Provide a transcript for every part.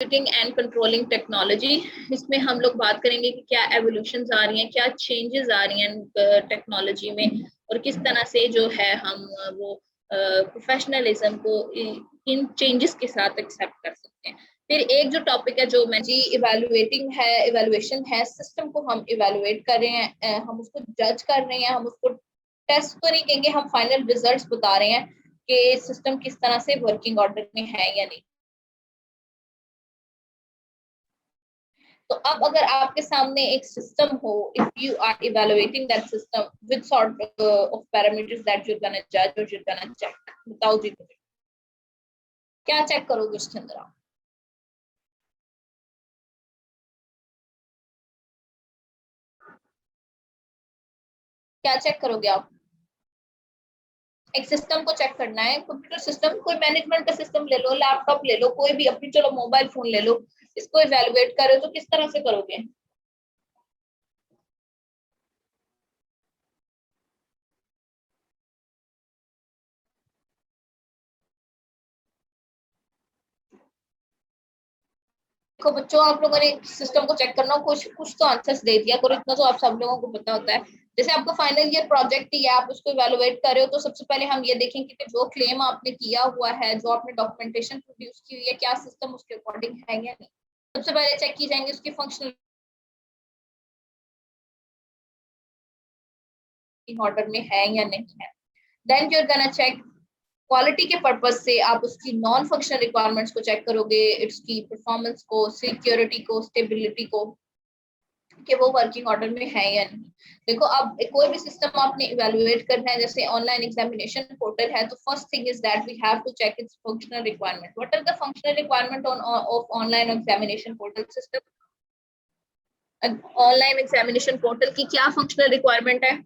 And controlling technology, इसमें हम लोग बात करेंगे कि क्या एवोल्यूशन आ रही हैं, क्या चेंजेस आ रही हैं टेक्नोलॉजी में, और किस तरह से जो है हम वो प्रोफेशनलिज्म को इन चेंजेस के साथ एक्सेप्ट कर सकते हैं। फिर एक जो टॉपिक है जो मैं जी इवेलुएटिंग है, इवेलुएशन है, सिस्टम को हम इवेलुएट कर रहे हैं, हम उसको जज कर रहे हैं, हम उसको टेस्ट तो नहीं कहेंगे, हम फाइनल रिजल्ट्स बता रहे हैं कि सिस्टम किस तरह से वर्किंग ऑर्डर में है या नहीं। तो अब अगर आपके सामने एक सिस्टम हो, if you are evaluating that system, which sort of parameters that you gonna जज और यू गोना चेक, बताओ जी मुझे क्या चेक करोगे उसके अंदर आप? क्या चेक करोगे आप? एक सिस्टम को चेक करना है, कंप्यूटर सिस्टम, कोई मैनेजमेंट का सिस्टम ले लो, लैपटॉप ले लो, कोई भी अपनी, चलो मोबाइल फोन ले लो, इसको इवेलुएट करो तो किस तरह से करोगे? देखो बच्चों, आप लोगों ने सिस्टम को चेक करना, कुछ कुछ तो आंसर्स दे दिया करो, इतना तो आप सब लोगों को पता होता है। जैसे आपका फाइनल ईयर प्रोजेक्ट ही है, आप उसको इवेलुएट कर रहे हो, तो सबसे पहले हम ये देखेंगे कि जो क्लेम आपने किया हुआ है, जो आपने डॉक्यूमेंटेशन प्रोड्यूस की हुई है, क्या सिस्टम उसके अकॉर्डिंग है या नहीं। सबसे पहले चेक की जाएंगे उसकी फंक्शनल ऑर्डर में है या नहीं है। Then you are gonna check quality के पर्पज से, आप उसकी नॉन फंक्शनल रिक्वायरमेंट्स को चेक करोगे, इसकी परफॉर्मेंस को, सिक्योरिटी को, स्टेबिलिटी को, कि वो वर्किंग ऑर्डर में है या नहीं। देखो, अब कोई भी सिस्टम आपने इवेलुएट करना है, जैसे ऑनलाइन एग्जामिनेशन पोर्टल है, तो first thing is that we have to check its functional requirement. What are the functional requirement on of online examination portal system? Online examination portal की क्या फंक्शनल रिक्वायरमेंट है?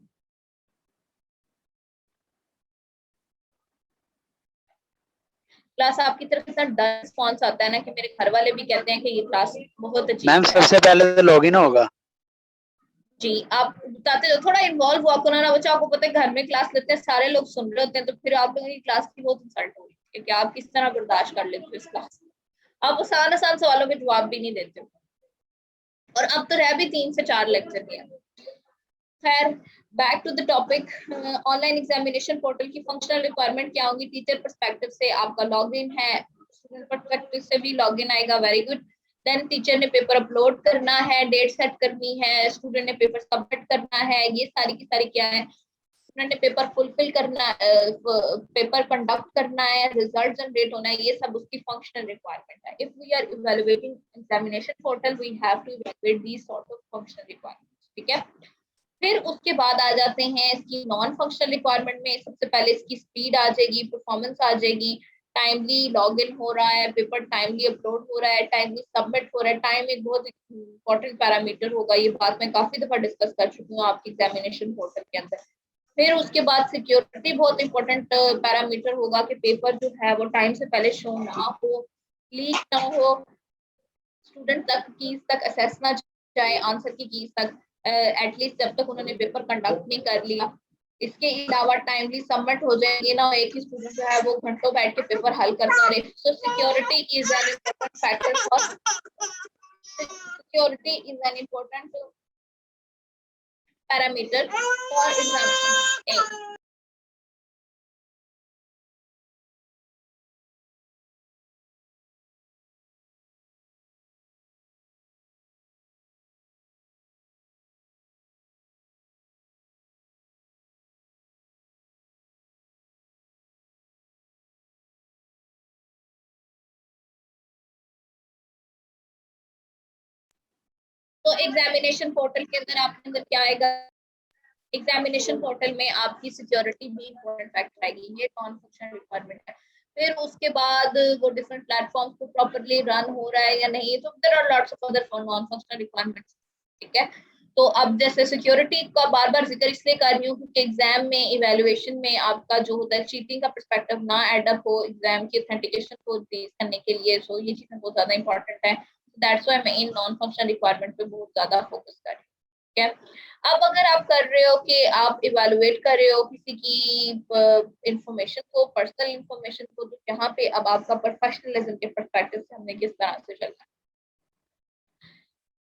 Class आपकी तरफ इतना डर response आता है ना कि मेरे घर वाले भी कहते हैं कि ये क्लास बहुत अच्छी मैम है। सबसे पहले तो लॉगिन होगा। जी, आप बताते हो, थोड़ा इन्वॉल्व हुआ करो ना बच्चों, आपको पता है घर में क्लास लेते हैं, सारे लोग सुन रहे होते हैं, तो फिर आप लोगों की क्लास की बहुत इंसल्ट होगी, क्योंकि आप किस तरह बर्दाश्त कर लेते हो इस क्लास में। आप आसान आसान सवालों के जवाब भी नहीं देते हो, और अब तो रह भी 3 से 4 लेक्चर दिया। खैर, back to the topic. Online examination portal की फंक्शनल रिक्वायरमेंट क्या होगी? टीचर पर्सपेक्टिव से आपका लॉगिन है, स्टूडेंट पर्सपेक्टिव से भी लॉगिन आएगा, वेरी गुड। देन टीचर ने पेपर अपलोड करना है, डेट सेट करनी है, स्टूडेंट ने पेपर सबमिट करना है, ये सारी की सारी क्या है, स्टूडेंट ने पेपर फुलफिल करना, पेपर कंडक्ट करना है, रिजल्ट जनरेट होना है, ये सब उसकी फंक्शनल रिक्वायरमेंट है। If we are evaluating examination portal, we have to evaluate these sort of functional requirements, ठीक है। फिर उसके बाद आ जाते हैं इसकी नॉन फंक्शनल रिक्वायरमेंट में। सबसे पहले इसकी स्पीड आ जाएगी, परफॉर्मेंस आ जाएगी, टाइमली लॉगिन हो रहा है, पेपर टाइमली अपलोड हो रहा है, टाइमली सबमिट हो रहा है। टाइम एक बहुत इंपॉर्टेंट पैरामीटर होगा, ये बात मैं काफी दफा डिस्कस कर चुकी हूँ आपकी एग्जामिनेशन पोर्टल के अंदर। फिर उसके बाद सिक्योरिटी बहुत इंपॉर्टेंट पैरामीटर होगा कि पेपर जो है वो टाइम से पहले शो ना हो, लीक ना हो, स्टूडेंट तक कीज तक एक्सेस ना जाए, आंसर की कीज तक, एटलीस्ट जब तक उन्होंने पेपर कंडक्ट नहीं कर लिया। इसके अलावा टाइमली सबमिट हो जाए, ये ना हो एक ही स्टूडेंट जो है वो घंटों बैठ के पेपर हल करता रहे। सो security is an important factor for, security is an important parameter for examination. तो एग्जामिनेशन पोर्टल के अंदर आपके अंदर क्या आएगा? एग्जामिनेशन पोर्टल में आपकी सिक्योरिटी भी इम्पोर्टेंट फैक्टर आएगी, ये नॉन फंक्शनल रिक्वायरमेंट है। फिर उसके बाद वो डिफरेंट प्लेटफॉर्म्स को प्रॉपर्ली रन हो रहा है या नहीं, तो there are lots of other non functional requirements, ठीक है। तो अब जैसे सिक्योरिटी का बार बार जिक्र इसलिए कर रही हूँ क्योंकि एग्जाम में, इवेल्युएशन में आपका जो होता है चीटिंग का पर्सपेक्टिव ना एड अप हो एग्जाम की ऑथेंटिकेशन को बेस करने के लिए। सो ये चीजें बहुत ज्यादा इंपॉर्टेंट है, दैट्स व्हाई मैं इन नॉन फंक्शनल रिक्वायरमेंट पे बहुत ज्यादा फोकस कर रही हूँ। है। अब अगर आप कर रहे हो कि आप इवेलुएट कर रहे हो किसी की इंफॉर्मेशन को, पर्सनल इंफॉर्मेशन को, तो यहाँ पे अब आपका प्रोफेशनलिज्म के पर्सपेक्टिव से हमने किस तरह से चलना है।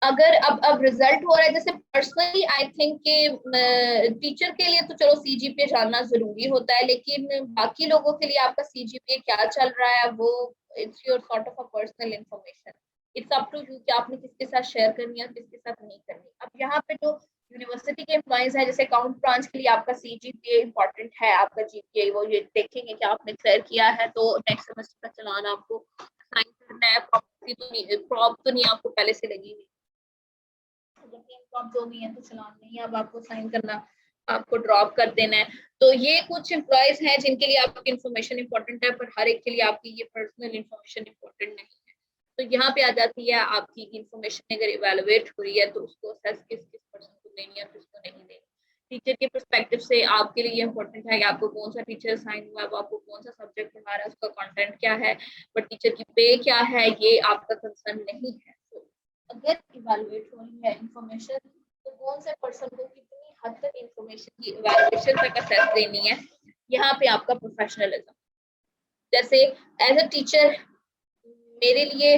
अगर अब रिजल्ट हो रहा है, जैसे पर्सनली आई थिंक कि टीचर के लिए तो चलो सीजीपीए जानना जरूरी होता है, लेकिन बाकी लोगों के लिए आपका सीजीपीए क्या चल रहा है वो it's your sort of a personal information. It's up to you कि आपने किसके साथ शेयर करनी है, किसके साथ नहीं करनी। अब यहाँ पे जो यूनिवर्सिटी के एम्प्लॉइज है, जैसे अकाउंट ब्रांच के लिए आपका सीजीपीए इंपॉर्टेंट है, आपका जीपीए वो ये देखेंगे कि आपने क्लियर किया है, तो नेक्स्ट सेमेस्टर का चलान आपको साइन करना है। प्रॉप तो नहीं आपको पहले से लगी हुई, जो भी है तो चलान नहीं, अब आपको साइन करना, आपको ड्रॉप कर देना है। तो ये कुछ एम्प्लॉयज हैं जिनके लिए आपकी इन्फॉर्मेशन इंपॉर्टेंट है, पर हर एक के लिए आपकी ये पर्सनल इन्फॉर्मेशन इंपॉर्टेंट नहीं है। तो यहाँ पे आ जाती है आपकी इन्फॉर्मेशन अगर इवेलुएट हो रही है तो उसको असेस किस किस पर्सन को देनी है, किसको नहीं देनी। टीचर के पर्सपेक्टिव से आपके लिए इंपॉर्टेंट है कि आपको कौन सा टीचर साइन हुआ है, वो आपको कौन सा सब्जेक्ट पढ़ा रहा है, उसका कंटेंट क्या है, बट टीचर की पे क्या है ये आपका कंसर्न नहीं है। तो अगर इवेलुएट हो रही है इंफॉर्मेशन, तो कौन से पर्सन को कितनी हद तक इंफॉर्मेशन की इवेलुएशन तक असेस देनी है, यहाँ पे आपका प्रोफेशनलिज्म। जैसे एज अ टीचर मेरे लिए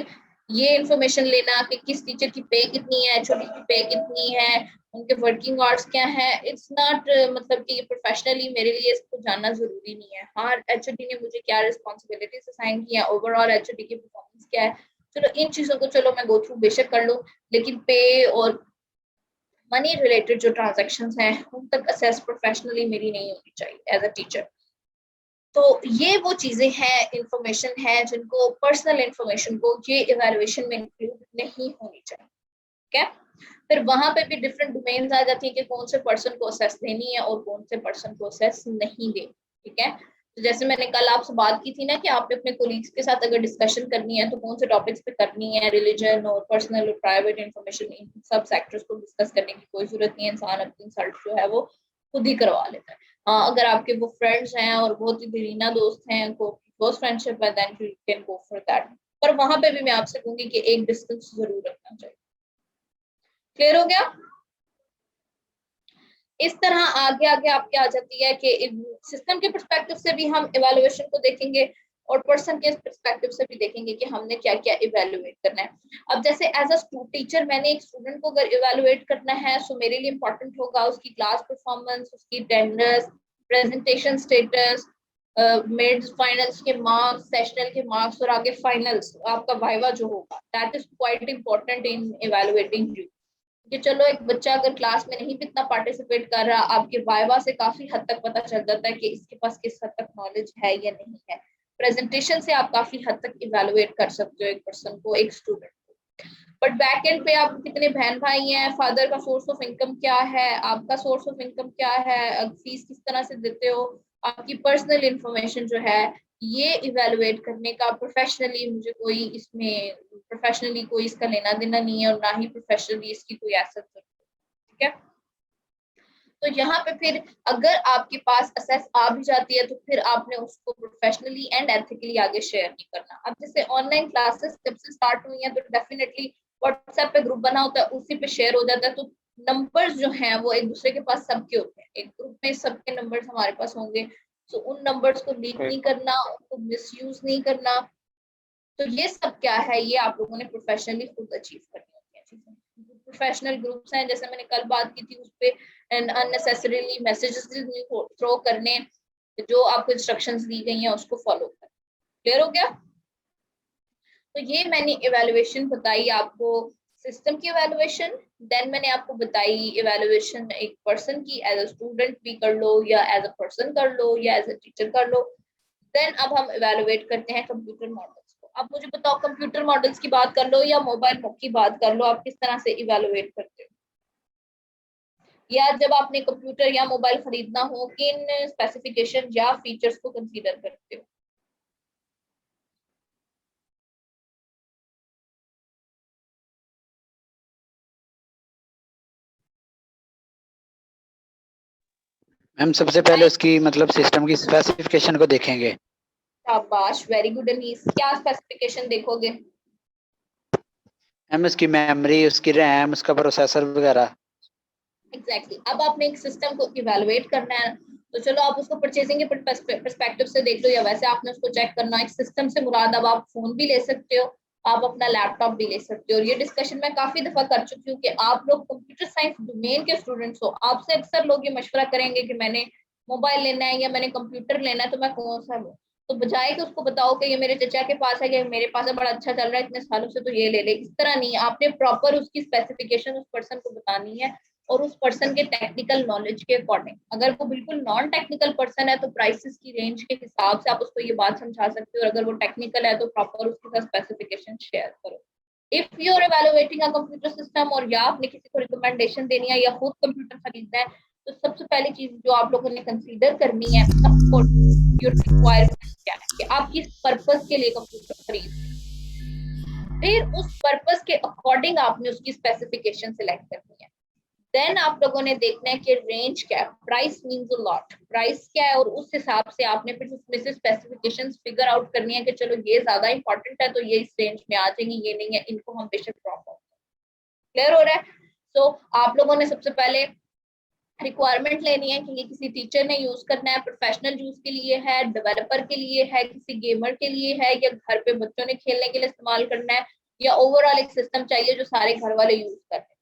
ये इंफॉर्मेशन लेना कि किस टीचर की पे कितनी है, एचओडी की पे कितनी है, उनके वर्किंग आवर्स क्या है, इट्स नॉट मतलब कि प्रोफेशनली मेरे लिए इसको जानना जरूरी नहीं है। हाँ, एचओडी ने मुझे क्या रिस्पॉन्सिबिलिटीज असाइन की है, ओवरऑल एचओडी की परफॉर्मेंस क्या है, चलो इन चीजों को चलो मैं गो थ्रू बेशक कर लूँ, लेकिन पे और मनी रिलेटेड जो ट्रांजेक्शन हैं उन तक असेस प्रोफेशनली मेरी नहीं होनी चाहिए एज अ टीचर। तो ये वो चीजें हैं, इंफॉर्मेशन है जिनको पर्सनल इंफॉर्मेशन को ये इवैल्यूएशन में इंक्लूड नहीं होनी चाहिए। ठीक है, फिर वहां पे भी डिफरेंट डोमेन्स आ जाती है कि कौन से पर्सन को असेस देनी है और कौन से पर्सन को असेस नहीं देनी। ठीक है, तो जैसे मैंने कल आपसे बात की थी ना कि आपने अपने कोलीग्स के साथ अगर डिस्कशन करनी है तो कौन से टॉपिक्स पे करनी है, रिलीजन और पर्सनल और प्राइवेट इंफॉर्मेशन, इन सब सेक्टर्स को डिस्कस करने की कोई जरूरत नहीं है, इंसान अपनी इंसल्ट जो है वो खुद ही करवा लेता है। हाँ, अगर आपके वो फ्रेंड्स हैं और बहुत ही दरीना दोस्त हैं, को क्लोज फ्रेंडशिप है, then you can go for that. पर वहां पे भी मैं आपसे कहूंगी कि एक डिस्टेंस जरूर रखना चाहिए। क्लियर हो गया? इस तरह आगे आगे आपके आ जाती है कि सिस्टम के पर्सपेक्टिव से भी हम इवैल्यूएशन को देखेंगे और पर्सन के पर्सपेक्टिव से भी देखेंगे कि हमने क्या क्या इवैल्यूएट करना है। अब जैसे एज अ टीचर मैंने एक स्टूडेंट को अगर इवैल्यूएट करना है तो मेरे लिए इंपॉर्टेंट होगा उसकी क्लास परफॉर्मेंस, उसकी attendance, presentation status, mid finals के मार्क्स, सेशनल के मार्क्स और आगे फाइनल्स आपका वाइवा जो होगा, that is quite important in evaluating you. कि चलो एक बच्चा अगर क्लास में नहीं भी इतना पार्टिसिपेट कर रहा, आपके वाइवा से काफी हद तक पता चल जाता है कि इसके पास किस हद तक नॉलेज है या नहीं है। प्रेजेंटेशन से आप काफी हद तक इवेलुएट कर सकते हो एक पर्सन को, एक स्टूडेंट को। बट बैक एंड पे आप कितने बहन भाई हैं, फादर का सोर्स ऑफ इनकम क्या है, आपका सोर्स ऑफ इनकम क्या है, फीस किस तरह से देते हो, आपकी पर्सनल इंफॉर्मेशन जो है, ये इवेलुएट करने का प्रोफेशनली मुझे कोई इसमें प्रोफेशनली कोई इसका लेना देना नहीं है और ना ही प्रोफेशनली इसकी कोई एसेट। ठीक है, तो यहाँ पे फिर अगर आपके पास असेस आ भी जाती है तो फिर आपने उसको प्रोफेशनली एंड एथिकली आगे शेयर नहीं करना। अब जैसे ऑनलाइन क्लासेस जब से स्टार्ट हुई हैं तो डेफिनेटली व्हाट्सएप पे ग्रुप बना होता है, उसी पे शेयर हो जाता है, तो नंबर्स जो हैं वो एक दूसरे के पास सबके होते हैं, एक ग्रुप में सबके नंबर्स हमारे पास होंगे, तो उन नंबर्स को लीक नहीं करना, उनको मिसयूज नहीं करना। तो ये सब क्या है, ये आप लोगों ने प्रोफेशनली खुद अचीव करनी होती है चीजें। प्रोफेशनल ग्रुप्स हैं, जैसे मैंने कल बात की थी, उस पे अननेसेसरीली मैसेजेस थ्रो करने, जो आपको इंस्ट्रक्शंस दी गई हैं उसको फॉलो करें। क्लियर हो गया? तो ये मैंने इवैल्यूएशन बताई आपको, सिस्टम की इवैल्यूएशन। देन मैंने आपको बताई इवैल्यूएशन एक पर्सन की, एज अ स्टूडेंट भी कर लो या एज अ पर्सन कर लो या एज अ टीचर कर लो। देन अब हम इवैल्यूएट करते हैं कंप्यूटर मॉडल्स को। अब मुझे बताओ, कंप्यूटर मॉडल्स की बात कर लो या मोबाइल की बात कर लो, आप किस तरह से इवैल्यूएट करते हो, या जब आपने कंप्यूटर या मोबाइल खरीदना हो किन स्पेसिफिकेशन या फीचर्स को कंसीडर करते हो? मैम सबसे पहले उसकी मतलब सिस्टम की स्पेसिफिकेशन को देखेंगे। शाबाश, वेरी गुड अनीस, क्या स्पेसिफिकेशन देखोगे? मैम उसकी मेमोरी, उसकी रैम, उसका प्रोसेसर वगैरह। एग्जैक्टली अब आपने एक सिस्टम को इवेलुएट करना है, तो चलो आप उसको परचेजिंग के पर्सपेक्टिव से देख लो, या वैसे आपने उसको चेक करना है। एक सिस्टम से मुराद अब आप फोन भी ले सकते हो, आप अपना लैपटॉप भी ले सकते हो। और ये डिस्कशन मैं काफी दफा कर चुकी हूँ कि आप लोग कंप्यूटर साइंस डोमेन के स्टूडेंट्स हो, आपसे अक्सर लोग ये मशवरा करेंगे कि मैंने मोबाइल लेना है या मैंने कंप्यूटर लेना है, तो मैं कौन सा लूँ। तो बजाय कि उसको बताओ कि ये मेरे चचा के पास है, कि मेरे पास है, बड़ा अच्छा चल रहा है इतने सालों से, तो ये ले ले, इस तरह नहीं। आपने प्रॉपर उसकी स्पेसिफिकेशन उस पर्सन को बतानी है, और उस पर्सन के टेक्निकल नॉलेज के अकॉर्डिंग। अगर वो बिल्कुल नॉन टेक्निकल पर्सन है तो प्राइसेस की रेंज के हिसाब से आप उसको ये बात समझा सकते हो, और अगर वो टेक्निकल है तो प्रॉपर उसके साथ स्पेसिफिकेशन शेयर करो। If you are evaluating a computer system, और या आपने किसी को रिकमेंडेशन देनी है या खुद कंप्यूटर खरीदना है, तो सबसे पहली चीज जो आप लोगों ने कंसीडर करनी है, योर रिक्वायरमेंट क्या है, कि आप किस पर्पस के लिए कंप्यूटर खरीद रहे हैं। फिर उस पर्पस के अकॉर्डिंग आपने उसकी स्पेसिफिकेशन सिलेक्ट करनी है। देन आप लोगों ने देखना है कि रेंज क्या है, price means a lot, price क्या है, और उस हिसाब से आपने फिर उसमें से स्पेसिफिकेशंस फिगर आउट करनी है कि चलो ये ज्यादा इंपॉर्टेंट है तो ये इस रेंज में आ जाएंगे, ये नहीं है इनको हम बेशक ड्रॉप आउट। क्लियर हो रहा है? तो आप लोगों ने सबसे पहले रिक्वायरमेंट लेनी है कि ये किसी टीचर ने यूज करना है, प्रोफेशनल यूज के लिए है, डेवलपर के लिए है, किसी गेमर के लिए है, या घर पे बच्चों ने खेलने के लिए इस्तेमाल करना है, या ओवरऑल एक सिस्टम चाहिए जो सारे घर वाले यूज कर रहे हैं।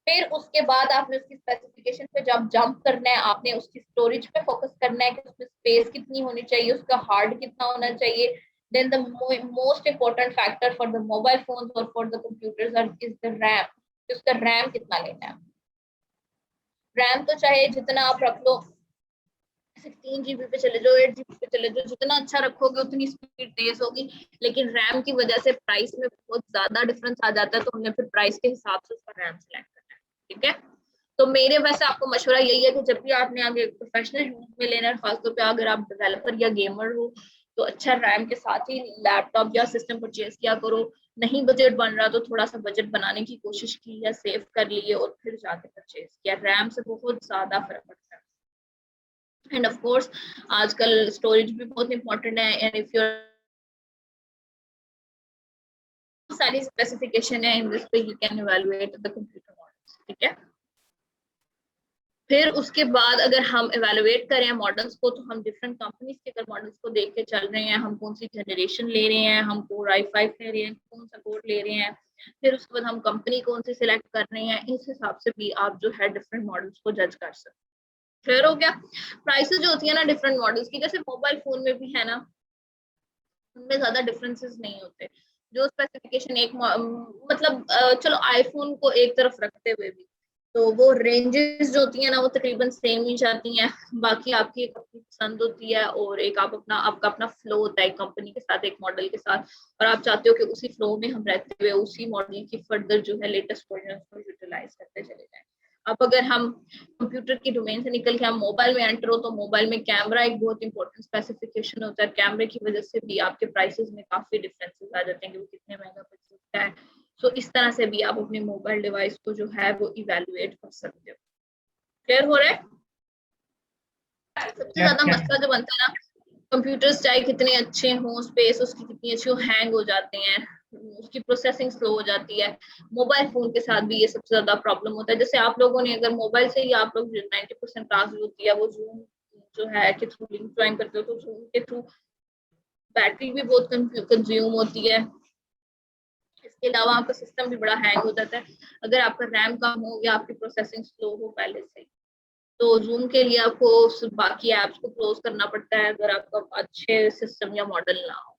फिर उसके बाद आपने उसकी स्पेसिफिकेशन पे जब जंप करना है, आपने उसकी स्टोरेज पे फोकस करना है कि उसमें स्पेस कितनी होनी चाहिए, उसका हार्ड कितना होना चाहिए। Then the most important factor for the mobile phones और for the computers is the RAM. उसका रैम कितना लेना है। रैम तो चाहे जितना आप रख लो, 16 GB पे चले जाओ, 8 GB पे चले जाओ, जितना अच्छा रखोगे उतनी स्पीड तेज होगी। लेकिन रैम की वजह से प्राइस में बहुत ज्यादा डिफरेंस आ जाता है, तो हमने फिर प्राइस के हिसाब से उसका रैम सिलेक्ट करना है। ठीक है, तो मेरे वैसे आपको मशवरा यही है कि जब भी आपने आगे प्रोफेशनल यूज में लेना है, खासतौर पे अगर आप डेवलपर या गेमर हो, तो अच्छा रैम के साथ ही लैपटॉप या सिस्टम परचेज किया करो। नहीं बजट बन रहा तो थोड़ा सा बजट बनाने की कोशिश की या सेव कर लिए और फिर जाके परचेज किया। रैम से बहुत ज्यादा फर्क पड़ता है। एंड ऑफ कोर्स आजकल स्टोरेज भी बहुत इंपॉर्टेंट है। एंड इफ यूर सारी स्पेसिफिकेशन है इन दिस पे you can evaluate the computer models. ठीक है, फिर उसके बाद अगर हम इवेलुएट करें मॉडल्स को, तो हम डिफरेंट कंपनीज के अगर मॉडल्स को देख के चल रहे हैं, हम कौन सी जनरेशन ले रहे हैं, हम कोर i5 ले रहे हैं, कौन सा कोर ले रहे हैं, फिर उसके बाद हम कंपनी कौन सी सिलेक्ट कर रहे हैं, इस हिसाब से भी आप जो है डिफरेंट मॉडल्स को जज कर सकते हैं। क्लियर हो गया? प्राइसेस जो होती है ना डिफरेंट मॉडल्स की, जैसे मोबाइल फोन में भी है ना, उनमें ज्यादा डिफरेंसेस नहीं होते। जो स्पेसिफिकेशन एक मतलब चलो आईफोन को एक तरफ रखते हुए भी, तो वो रेंजेस जो होती है ना वो तकरीबन सेम ही जाती हैं। बाकी आपकी एक अपनी पसंद होती है, और एक आप अपना आपका अपना फ्लो होता है कंपनी के साथ, एक मॉडल के साथ, और आप चाहते हो कि उसी फ्लो में हम रहते हुए उसी मॉडल की फर्दर जो है लेटेस्ट वर्जन को यूटिलाइज करते चले जाएं। अब अगर हम कंप्यूटर की डोमेन से निकल के हम मोबाइल में एंटर हो, तो मोबाइल में कैमरा एक बहुत इंपॉर्टेंट स्पेसिफिकेशन होता है। कैमरे की वजह से भी आपके प्राइसेस में काफी डिफरेंसेस आ जाते हैं कि वो कितने महंगा पिक्सल का है। सो इस तरह से भी आप अपने मोबाइल डिवाइस को जो है वो इवेलुएट कर सकते हो। क्लियर हो रहा है? सबसे ज्यादा मसला जो बनता है ना, कंप्यूटर्स चाहे कितने अच्छे हों, स्पेस उसकी कितनी अच्छी हो, हैंग हो जाते हैं, उसकी प्रोसेसिंग स्लो हो जाती है। मोबाइल फोन के साथ भी ये सबसे ज्यादा प्रॉब्लम होता है। जैसे आप लोगों ने अगर मोबाइल से ही आप लोग 90% क्लास जो होती है वो जूम जो है के थ्रू लिंक ज्वाइन करते हो, तो जूम के थ्रू बैटरी भी बहुत कंज्यूम होती है। इसके अलावा आपका सिस्टम भी बड़ा हैंग हो जाता है अगर आपका रैम कम हो या आपकी प्रोसेसिंग स्लो हो पहले से। तो जूम के लिए आपको बाकी ऐप्स को क्लोज करना पड़ता है अगर आपका अच्छे सिस्टम या मॉडल ना हो।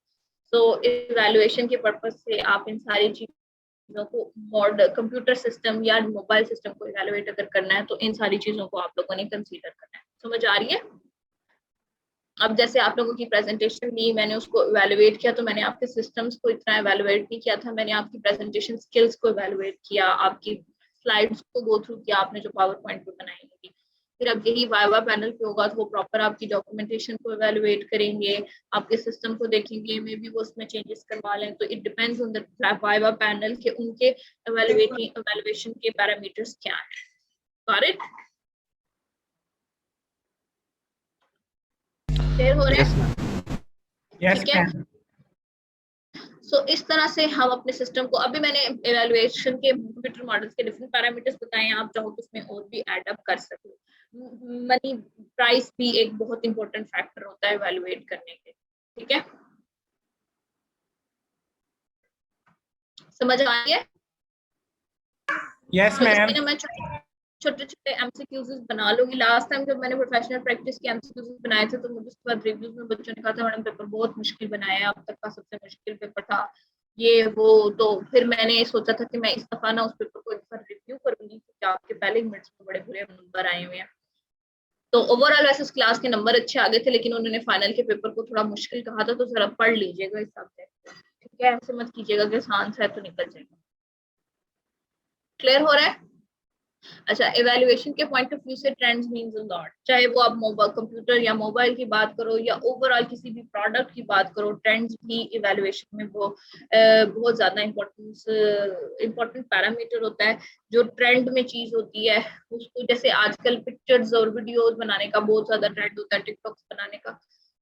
तो इवैल्यूएशन के पर्पज से आप इन सारी चीजों को मॉडल कंप्यूटर सिस्टम या मोबाइल सिस्टम को इवैल्यूएट अगर करना है, तो इन सारी चीजों को आप लोगों ने कंसीडर करना है। समझ आ रही है? अब जैसे आप लोगों की प्रेजेंटेशन दी, मैंने उसको इवैल्यूएट किया, तो मैंने आपके सिस्टम्स को इतना इवैल्यूएट नहीं किया था, मैंने आपकी प्रेजेंटेशन स्किल्स को इवैल्यूएट किया, आपकी स्लाइड्स को गो थ्रू किया आपने जो पावर पॉइंट पे बनाई थी। फिर अब यही वाइवा पैनल पे होगा, तो वो प्रॉपर आपकी डॉक्यूमेंटेशन को इवैल्यूएट करेंगे, आपके सिस्टम को देखेंगे, मे बी वो उसमें चेंजेस करवा लें। तो it depends on the viva panel के उनके इवैल्यूएशन के पैरामीटर्स क्या है। Got it? क्लियर हो रहा है? Yes, ठीक है, सो इस तरह से हम अपने सिस्टम को, अभी मैंने इवैल्यूएशन के कंप्यूटर मॉडल्स के डिफरेंट पैरामीटर्स बताए हैं, आप चाहो तो उसमें और भी ऐड अप कर सकते हो। मनी प्राइस भी एक बहुत इंपॉर्टेंट फैक्टर होता है इवैल्यूएट करने के, ठीक है, समझ आ गया? यस तो मैम। इसमें ना मैं छोटे छोटे एमसीक्यूज बना लूंगी। लास्ट टाइम जब मैंने प्रोफेशनल प्रैक्टिस के एमसीक्यूज बनाए थे तो मुझे उसके बाद रिव्यूज में बच्चों ने कहा था मैडम पेपर बहुत मुश्किल बनाया है, अब तक का सबसे मुश्किल पेपर था ये वो। तो फिर मैंने सोचा था कि मैं इस दफा ना उस पेपर को एक बार रिव्यू करूंगी क्योंकि आपके पहले मिनट्स में बड़े बुरे नंबर आए हुए हैं। तो ओवरऑल वैसे उस क्लास के नंबर अच्छे आ गए थे, लेकिन उन्होंने फाइनल के पेपर को थोड़ा मुश्किल कहा था, तो जरा पढ़ लीजिएगा इस सब्जेक्ट, ठीक है, ऐसे मत कीजिएगा कि आसान सा है तो निकल जाएगा। क्लियर हो रहा है? अच्छा, इवैल्यूएशन के पॉइंट ऑफ व्यू से ट्रेंड्स मींस अ लॉट, चाहे वो आप मोबाइल कंप्यूटर या मोबाइल की बात करो या ओवरऑल किसी भी प्रोडक्ट की बात करो, ट्रेंड्स भी इवैल्यूएशन में वो बहुत ज्यादा इंपॉर्टेंट पैरामीटर होता है। जो ट्रेंड में चीज होती है उसको, जैसे आजकल पिक्चर्स और वीडियोस बनाने का बहुत ज्यादा ट्रेंड होता है, टिकटॉक्स बनाने का,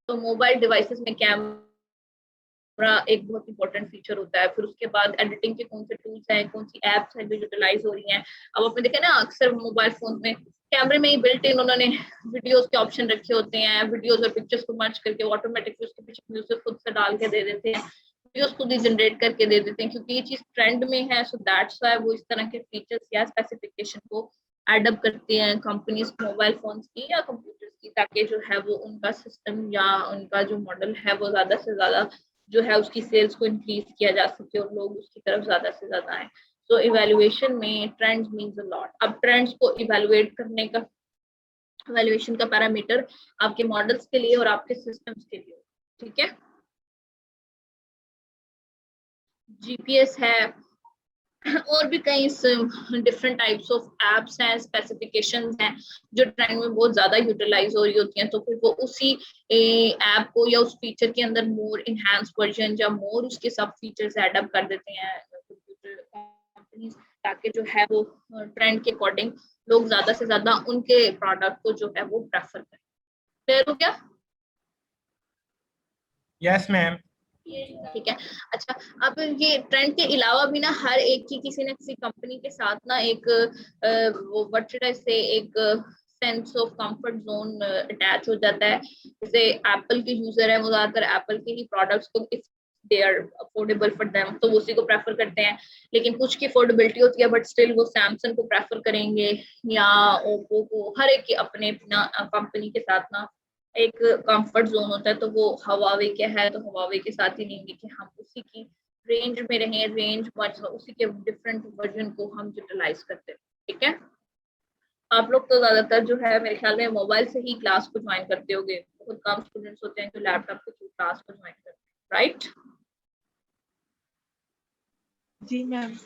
तो मोबाइल डिवाइसेस में कैमरा एक बहुत इंपॉर्टेंट फीचर होता है। फिर उसके बाद एडिटिंग के कौन से टूल्स हैं, कौन सी एप्स हैं जो यूटिलाइज हो रही हैं। अब आपने देखा ना अक्सर मोबाइल फोन में कैमरे में ही बिल्ट इन उन्होंने वीडियोस के ऑप्शन रखे होते हैं, वीडियोस और पिक्चर्स को मर्ज करके ऑटोमेटिकली उसके पीछे म्यूजिक खुद से डाल के दे देते हैं, वीडियोस खुद ही जनरेट करके दे देते हैं, क्योंकि ये चीज ट्रेंड में है। सो दैट्स व्हाई वो इस तरह के फीचर्स या स्पेसिफिकेशन को एडअप करते हैं कंपनीज मोबाइल फोन्स की या कंप्यूटर्स की, ताकि जो है वो उनका सिस्टम या उनका जो मॉडल है वो ज्यादा से ज्यादा जो है उसकी सेल्स को इंक्रीज किया जा सके और लोग उसकी तरफ ज्यादा से ज्यादा आए। सो इवैल्यूएशन में ट्रेंड्स मींस अ लॉट। अब ट्रेंड्स को इवैल्यूएट करने का, इवैल्यूएशन का पैरामीटर आपके मॉडल्स के लिए और आपके सिस्टम्स के लिए, ठीक है, जीपीएस है और भी कई डिफरेंट टाइप्स ऑफ एप्स हैं, स्पेसिफिकेशंस हैं जो ट्रेंड में बहुत ज्यादा यूटिलाइज हो रही होती हैं, तो फिर वो उसी ऐप को या उस फीचर के अंदर मोर इनहैंस वर्जन या मोर उसके सब फीचर्स एडअप कर देते हैं कंप्यूटर कंपनीज, ताकि जो है वो ट्रेंड के अकॉर्डिंग लोग ज्यादा से ज्यादा उनके प्रोडक्ट को जो है वो प्रेफर करें। क्लियर हो गया? Yes ma'am. ठीक है। अच्छा, अब ये ट्रेंड के अलावा भी ना हर एक की किसी न किसी कंपनी के साथ ना एक वो व्हाट शुड आई से एक sense of comfort zone attach हो जाता है। जैसे एप्पल के यूजर है वो ज्यादातर एप्पल के ही प्रोडक्ट्स को, if they are affordable for them, तो वो उसी को प्रेफर करते हैं। लेकिन कुछ की अफोर्डेबिलिटी होती है बट स्टिल वो सैमसंग को प्रेफर करेंगे या ओप्पो को। हर एक के अपने अपना कंपनी के साथ ना एक कंफर्ट जोन होता है, तो वो हवावे के है तो हवावे के साथ ही लेंगे कि हम उसी की रेंज में रहें, रेंज उसी के डिफरेंट वर्जन को हम यूटिलाइज करते हैं, ठीक है। आप लोग तो ज्यादातर जो है मेरे ख्याल में मोबाइल से ही क्लास को ज्वाइन करते होगे, बहुत कम स्टूडेंट्स होते हैं जो लैपटॉप के थ्रू क्लास को ज्वाइन करते हैं, राइट? जी मैम।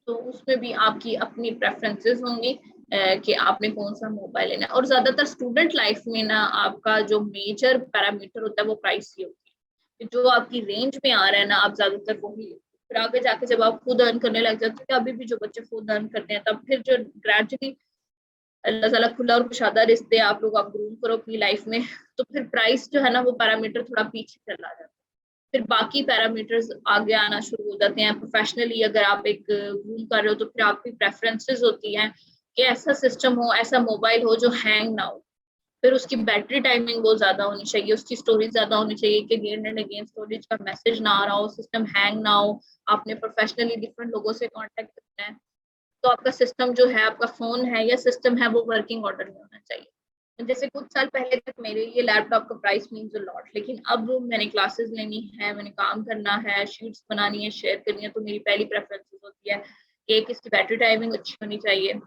तो उसमें भी आपकी अपनी प्रेफरेंसेस होंगी कि आपने कौन सा मोबाइल लेना है। और ज्यादातर स्टूडेंट लाइफ में ना आपका जो मेजर पैरामीटर होता है वो प्राइस ही होती है, जो आपकी रेंज में आ रहा है ना आप ज्यादातर वही। फिर आगे जाके जब आप खुद अर्न करने लग जाते हैं, अभी भी जो बच्चे खुद अर्न करते हैं, तब फिर जो ग्रेजुअली अल्लाह ताला खुला और कुशादा रिस्क दे आप लोग, आप ग्रूम करो अपनी लाइफ में, तो फिर प्राइस जो है ना वो पैरामीटर थोड़ा पीछे चला जाता है। फिर बाकी पैरामीटर्स आगे आना शुरू हो जाते हैं। प्रोफेशनली अगर आप एक ग्रूम कर रहे हो तो फिर आपकी प्रेफरेंसेस होती हैं कि ऐसा सिस्टम हो, ऐसा मोबाइल हो जो हैंग ना हो, फिर उसकी बैटरी टाइमिंग बहुत ज्यादा होनी चाहिए, उसकी स्टोरेज ज्यादा होनी चाहिए कि अगेन एंड अगेन स्टोरेज का मैसेज ना आ रहा हो, सिस्टम हैंग ना हो, आपने प्रोफेशनली डिफरेंट लोगों से कांटेक्ट करना है, तो आपका सिस्टम जो है, आपका फोन है या सिस्टम है, वो वर्किंग ऑर्डर में होना चाहिए। जैसे कुछ साल पहले तक मेरे लिए लैपटॉप का प्राइस मीन्स अ लॉट, लेकिन अब मैंने क्लासेस लेनी है, मैंने काम करना है, शीट्स बनानी है, शेयर करनी है, तो मेरी पहली प्रेफरेंस होती है कि एक इसकी बैटरी टाइमिंग अच्छी होनी चाहिए।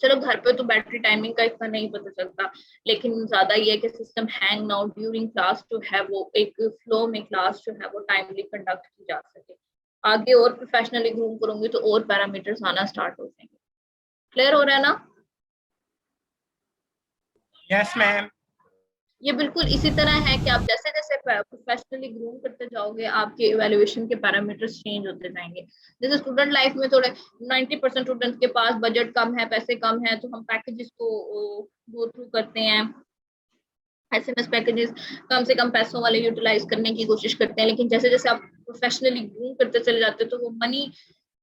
चलो घर पे तो बैटरी टाइमिंग का इतना नहीं पता चलता, लेकिन ज्यादा ये है कि सिस्टम हैंग ना हो, ड्यूरिंग क्लास जो है वो एक फ्लो में क्लास जो है वो टाइमली कंडक्ट की जा सके। आगे और प्रोफेशनली ग्रूम करूंगी तो और पैरामीटर्स आना स्टार्ट हो जाएंगे। क्लियर हो रहा है ना? Yes ma'am. ये बिल्कुल इसी तरह है कि आप जैसे जैसे प्रोफेशनली ग्रूम करते जाओगे आपके इवैल्यूएशन के पैरामीटर्स चेंज होते जाएंगे। जैसे स्टूडेंट लाइफ में थोड़े 90% स्टूडेंट्स के पास बजट कम है, पैसे कम है, तो हम पैकेजेस को गो थ्रू करते हैं, एसएमएस पैकेजेस कम से कम पैसों वाले यूटिलाइज करने की कोशिश करते हैं, लेकिन जैसे जैसे आप प्रोफेशनली ग्रो करते चले जाते हैं तो वो मनी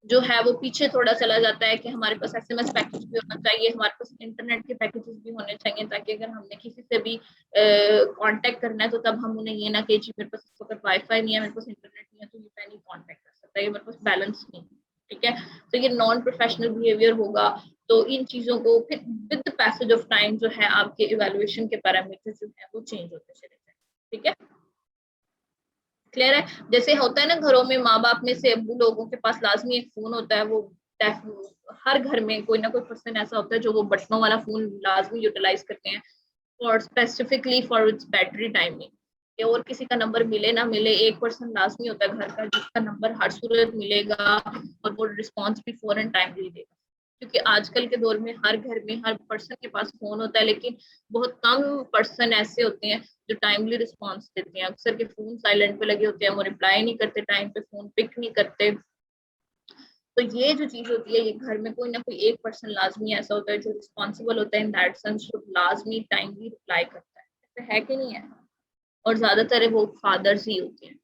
जो है वो पीछे थोड़ा चला जाता है कि हमारे पास एसएमएस पैकेज भी होना चाहिए, हमारे पास इंटरनेट के पैकेजेस भी होने चाहिए, ताकि अगर हमने किसी से भी कांटेक्ट करना है तो तब हम उन्हें ये ना कि जी मेरे पास इस वक्त वाईफाई नहीं है, मेरे पास इंटरनेट नहीं है तो ये मैं नहीं कांटेक्ट कर सकता, ये मेरे पास बैलेंस नहीं है, ठीक है। तो ये नॉन प्रोफेशनल बिहेवियर होगा। तो इन चीजों को फिर विद पैसेज ऑफ टाइम जो है आपके इवैल्यूएशन के पैरामीटर्स जो है वो चेंज होते चले जाएंगे, ठीक है। क्लियर है? जैसे होता है ना घरों में माँ बाप में से अब्बू लोगों के पास लाजमी एक फोन होता है, वो हर घर में कोई ना कोई पर्सन ऐसा होता है जो वो बटनों वाला फोन लाजमी यूटिलाइज करते हैं और specifically for its battery timing. और किसी का नंबर मिले ना मिले, एक पर्सन लाजमी होता है घर का जिसका नंबर हर सूरत मिलेगा और वो रिस्पॉन्स भी फौरन टाइमली देगा, क्योंकि आजकल के दौर में हर घर में हर पर्सन के पास फोन होता है, लेकिन बहुत कम पर्सन ऐसे होते हैं जो टाइमली रिस्पॉन्स देते हैं। अक्सर के फोन साइलेंट पे लगे होते हैं, वो रिप्लाई नहीं करते, टाइम पे फोन पिक नहीं करते। तो ये जो चीज होती है, ये घर में कोई ना कोई एक पर्सन लाजमी ऐसा होता है जो रिस्पॉन्सिबल होता है इन दैट सेंस, जो लाजमी टाइमली रिप्लाई करता है, ऐसा है कि नहीं है? और ज्यादातर वो फादर्स ही होते हैं।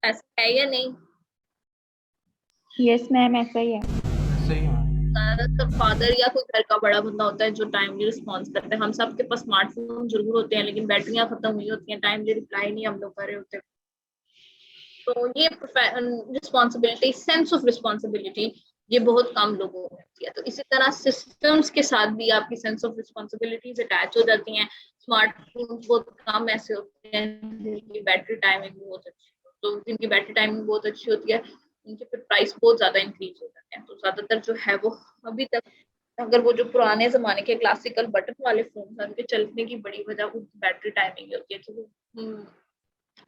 ऐसा है या नहीं? यस मैम, ऐसा ही है। सही है। ज्यादातर फादर या कोई घर का बड़ा बंदा होता है जो टाइमली रिस्पॉन्स करता है। हम सबके पास स्मार्टफोन जरूर होते हैं, लेकिन बैटरियां खत्म हुई होती हैं, टाइमली रिप्लाई नहीं हम लोग कर रहे होते। तो ये रिस्पॉन्सिबिलिटी, सेंस ऑफ रिस्पॉन्सिबिलिटी, ये बहुत कम लोगों में होती है। तो इसी तरह सिस्टम्स के साथ भी आपकी सेंस ऑफ रिस्पॉन्सिबिलिटीज अटैच हो जाती हैं। स्मार्टफोन बहुत कम ऐसे होते हैं जिनकी बैटरी टाइमिंग बहुत अच्छी हो, तो जिनकी बैटरी टाइमिंग बहुत अच्छी होती है उनके फिर प्राइस बहुत ज्यादा इंक्रीज हो जाते हैं। तो ज्यादातर जो है वो अभी तक, अगर वो जो पुराने जमाने के क्लासिकल बटन वाले फोन हैं उनके चलने की बड़ी वजह उनकी बैटरी टाइमिंग होती है, तो वो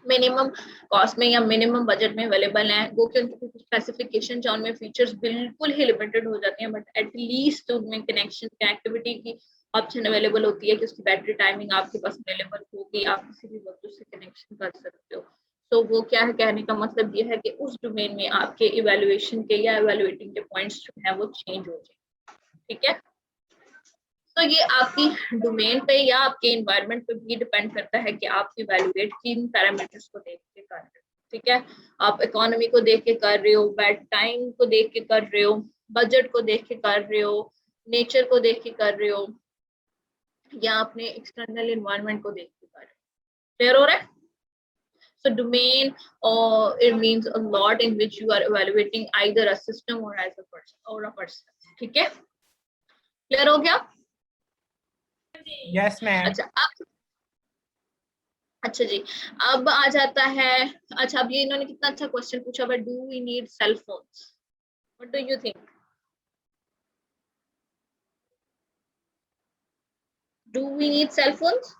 मिनिमम कॉस्ट में या मिनिमम बजट में अवेलेबल है। वो कि उनकी कुछ स्पेसिफिकेशन या उनमें फीचर्स बिल्कुल ही लिमिटेड हो जाते हैं, बट एटलीस्ट उनमें कनेक्शन कनेक्टिविटी की ऑप्शन अवेलेबल होती है कि उसकी बैटरी टाइमिंग आपके पास अवेलेबल होगी, आप किसी भी वक्त उससे कनेक्शन कर सकते हो। तो वो क्या है, कहने का मतलब ये है कि उस डोमेन में आपके इवैल्यूएशन के या इवैल्यूएटिंग के पॉइंट्स जो है वो चेंज हो जाए, ठीक है। तो ये आपकी डोमेन पे या आपके एनवायरनमेंट पे भी डिपेंड करता है कि आप इवैल्यूएट किन पैरामीटर्स को देख के कर रहे हो, ठीक है। आप इकोनॉमी को देख के कर रहे हो, बैड टाइम को देख के कर रहे हो, बजट को देख के कर रहे हो, नेचर को देख के कर रहे हो, या अपने एक्सटर्नल एनवायरनमेंट को देख के कर रहे हो। क्लियर हो रहा है? So domain, or it means a lot in which you are evaluating either a system or as a person or a person, ठीक है? क्लियर हो गया? Yes, ma'am. अच्छा अब, अच्छा जी, अब आ जाता है, अच्छा अब ये इन्होंने कितना अच्छा क्वेश्चन पूछा, but do we need cell phones? What do you think? Do we need cell phones?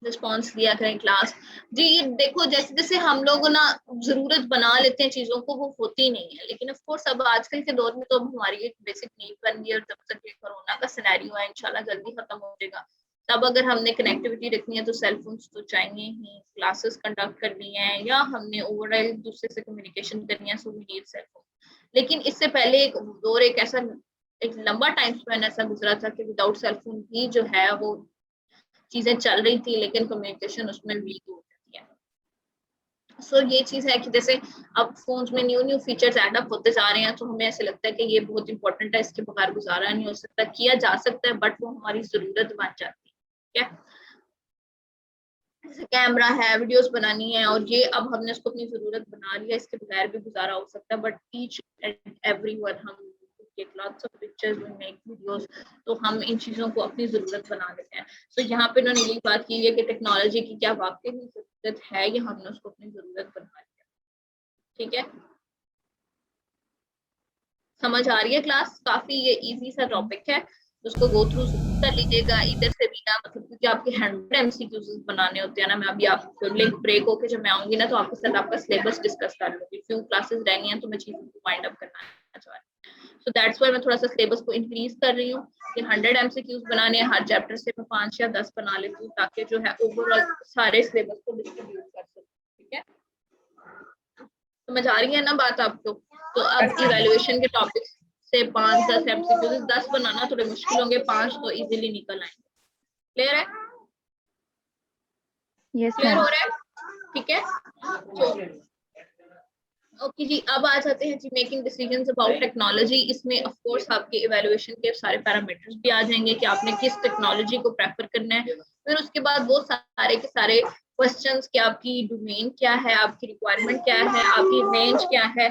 Response दिया करें क्लास। जी देखो, जैसे जैसे हम लोग ना जरूरत बना लेते हैं चीजों को, वो होती नहीं है, लेकिन ऑफ कोर्स अब आजकल के दौर में तो अब हमारी एक बेसिक नीड बन गई, और जब तक ये कोरोना का सिनेरियो है इंशाल्लाह जल्दी खत्म हो जाएगा, तब अगर हमने कनेक्टिविटी रखनी है तो सेल फोन्स तो चाहिए ही, क्लासेस कंडक्ट करनी है या हमने ओवरऑल एक दूसरे से कम्युनिकेशन करनी है, so we need cell phone. लेकिन इससे पहले एक दौर, एक ऐसा एक लंबा टाइम स्पेन ऐसा गुजरा था कि विदाउट सेल फोन भी जो है वो चीजें चल रही थी, लेकिन कम्युनिकेशन उसमें वीक हो जाती है। सो ये चीज है कि जैसे अब फोन्स में new new features add up होते जा रहे हैं, तो हमें ऐसे लगता है कि ये बहुत इंपॉर्टेंट है, इसके बगैर गुजारा नहीं हो सकता, किया जा सकता है बट वो हमारी जरूरत बन जाती है, क्या? जैसे कैमरा है, वीडियोस बनानी है, और ये अब हमने उसको अपनी जरूरत बना लिया, इसके बगैर भी गुजारा हो सकता है, but each and every one हम take lots of pictures, we make videos, तो हम इन चीजों को अपनी जरूरत बना लेते हैं। तो यहाँ पे उन्होंने यही बात की है कि टेक्नोलॉजी की क्या वाकई में जरूरत है या हमने उसको अपनी जरूरत बना लिया, ठीक है। समझ आ रही है क्लास? काफी ये इजी सा टॉपिक है, उसको गो थ्रू कर लीजिएगा इधर से भी ना, मतलब क्योंकि आपके 100 MCQs बनाने होते हैं ना। मैं अभी आपको लिंक ब्रेक होके जब मैं आऊंगी ना, तो आपके साथ आपका सिलेबस डिस्कस कर लूंगी, फ्यू क्लासेस रहनी है तो मैं चीजों को वाइंड अप करना चाह रही हूँ। सो दैट्स व्हाई मैं थोड़ा सा सिलेबस को इंक्रीज कर रही हूँ कि 100 MCQs बनाने हैं, हर चैप्टर से मैं 5 या 10 बना लेती हूँ ताकि जो है ओवरऑल सारे सिलेबस को डिस्ट्रीब्यूट कर सकूँ। ठीक है, समझ आ रही है ना बात आपको? तो अब इवैल्यूएशन के टॉपिक से 5-10 MCQs, 10 बनाना थोड़े मुश्किल होंगे, 5 तो इजीली निकल आएंगे। क्लियर है? Yes clear ma'am. हो रहा है? ठीक है, ओके जी। अब आ जाते हैं जी मेकिंग डिसीजंस अबाउट टेक्नोलॉजी। इसमें ऑफ कोर्स आपके इवैल्यूएशन के सारे पैरामीटर्स भी आ जाएंगे कि आपने किस टेक्नोलॉजी को प्रेफर करना है। फिर उसके बाद वो सारे के सारे क्वेश्चंस कि आपकी डोमेन क्या है, आपकी रिक्वायरमेंट क्या है, आपकी रेंज क्या है,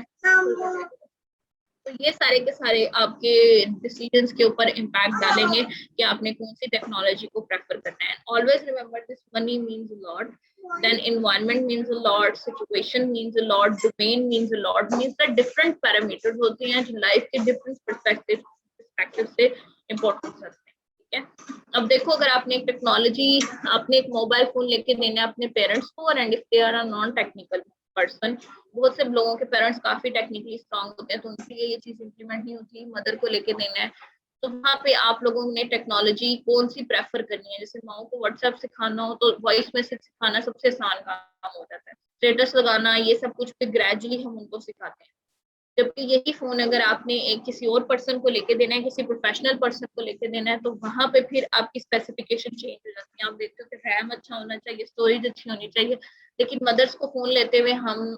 तो ये सारे के सारे आपके डिसीजंस के ऊपर इम्पैक्ट डालेंगे कि आपने कौन सी टेक्नोलॉजी को प्रेफर करना है। Always remember this, money means a lot, then environment means a lot, situation means a lot, domain means a lot, means that different parameters होते हैं जो लाइफ के डिफरेंट पर्सपेक्टिव से इम्पोर्टेंस रखते हैं। ठीक है, अब देखो अगर आपने एक टेक्नोलॉजी, आपने एक मोबाइल फोन लेके देना है अपने पेरेंट्स को, और and if they are a non technical person, बहुत से लोगों के पेरेंट्स काफी टेक्निकली स्ट्रांग होते हैं तो उनके लिए ये चीज इंप्लीमेंट नहीं होती, मदर को लेके देना है, तो वहाँ पे आप लोगों ने टेक्नोलॉजी कौन सी प्रेफर करनी है। जैसे माओ को व्हाट्सएप सिखाना हो तो वॉइस मैसेज सिखाना सबसे आसान काम हो जाता है, स्टेटस लगाना ये सब कुछ फिर ग्रेजुअली हम उनको सिखाते हैं। जबकि यही फोन अगर आपने एक किसी और पर्सन को लेके देना है, किसी प्रोफेशनल पर्सन को लेके देना है, तो वहां पे फिर आपकी स्पेसिफिकेशन चेंज हो जाती है। आप देखते हो कि रैम अच्छा होना चाहिए, स्टोरेज अच्छी होनी चाहिए, लेकिन मदर्स को फोन लेते हुए हम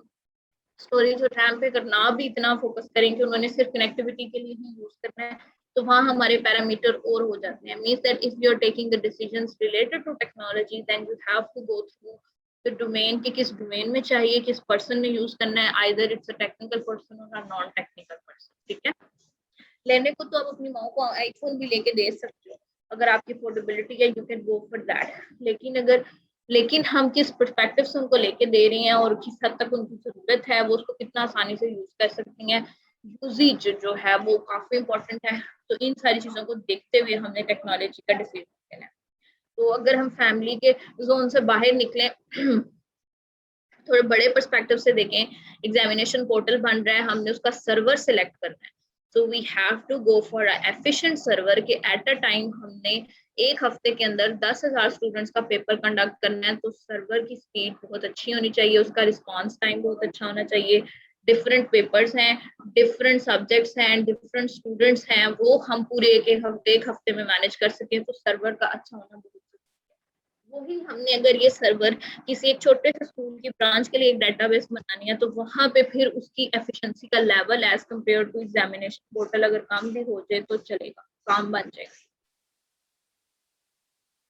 स्टोरेज और रैम पे करना भी इतना फोकस करें कि उन्होंने सिर्फ कनेक्टिविटी के लिए ही यूज करना है, तो वहाँ हमारे पैरामीटर और हो जाते हैं। Means that if you are taking the decisions related to technology then you have to go through the domain कि किस डोमेन में चाहिए, किस पर्सन ने यूज करना है, either it's a technical person और नॉन टेक्निकल पर्सन। ठीक है, लेने को तो आप अपनी माँ को आईफोन भी लेके दे सकते हो अगर आपकी अफोर्डेबिलिटी है, you can go for that. लेकिन हम किस पर्सपेक्टिव से उनको लेके दे रहे हैं और किस हद तक उनकी जरूरत है, वो उसको कितना आसानी से यूज कर सकती हैं, यूजेज जो है वो काफी इंपॉर्टेंट है। तो इन सारी चीजों को देखते हुए हमने टेक्नोलॉजी का डिसीजन लेना है। तो अगर हम फैमिली के जोन से बाहर निकले, थोड़े बड़े पर्सपेक्टिव से देखें, एग्जामिनेशन पोर्टल बन रहा है, हमने उसका सर्वर सिलेक्ट करना है, so we have to go for a efficient server कि at a time हमने एक हफ्ते के अंदर 10,000 स्टूडेंट्स का पेपर कंडक्ट करना है, तो सर्वर की स्पीड बहुत अच्छी होनी चाहिए, उसका रिस्पांस टाइम बहुत अच्छा होना चाहिए। डिफरेंट पेपर्स हैं, डिफरेंट सब्जेक्ट्स हैं, डिफरेंट स्टूडेंट्स हैं, वो हम पूरे एक हफ्ते में मैनेज कर सकें, तो सर्वर का अच्छा होना बहुत जरूरी है। वही हमने अगर ये सर्वर किसी एक छोटे से स्कूल की ब्रांच के लिए एक डेटाबेस बनानी है, तो वहां पे फिर उसकी एफिशिएंसी का level as compare to examination portal अगर कम भी हो जाए तो चलेगा, काम बन जाएगा।